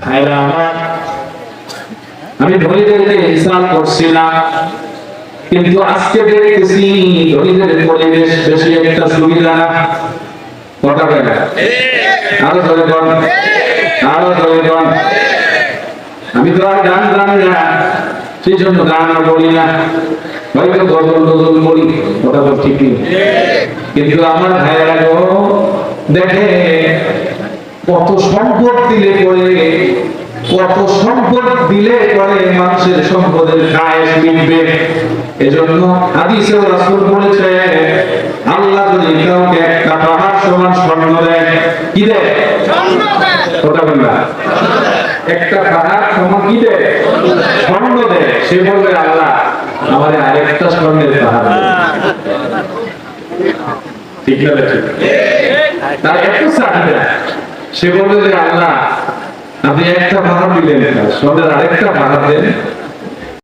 ভাইরা আমার, আমি ধনীদেরকে হিসাব করছিলাম, কিন্তু আজকে দেখতেছি ধনীদের পরিবেশ বেশি একটা সুবিধা না। কথা বলে না, আরো ধরে বল, আরো ধরে বল। আমি তো আর গান জানি না, সেই জন্য গানও বলি না, হয়তো গজল টজল বলি, কথা বল ঠিক নেই। কিন্তু আমার ভাইয়েরা গো, দেখে কত সম্পদ দিলে পরে, কত সম্পদ দিলে পরে মানুষের সম্পদের খায় মিটবে। এজন্য হাদিসে রাসূল বলেছে, আল্লাহ যদি কাউকে একটা পাহাড় সমান স্বর্ণ দেয়, কি দেয়? স্বর্ণ দেয়। কথা বলেন না, একটা পাহাড় সমান কি দেয়? স্বর্ণ দেয়। সে বলবে, আল্লাহ আমারে আরেকটা স্বর্ণের পাহাড় দেন। ঠিক না? ঠিক। তার এত চাহিদা, সে বলবে যে আল্লাহ আপনি একটা পাহাড় দিলেন, স্বর্ণের আরেকটা পাহাড় দেন।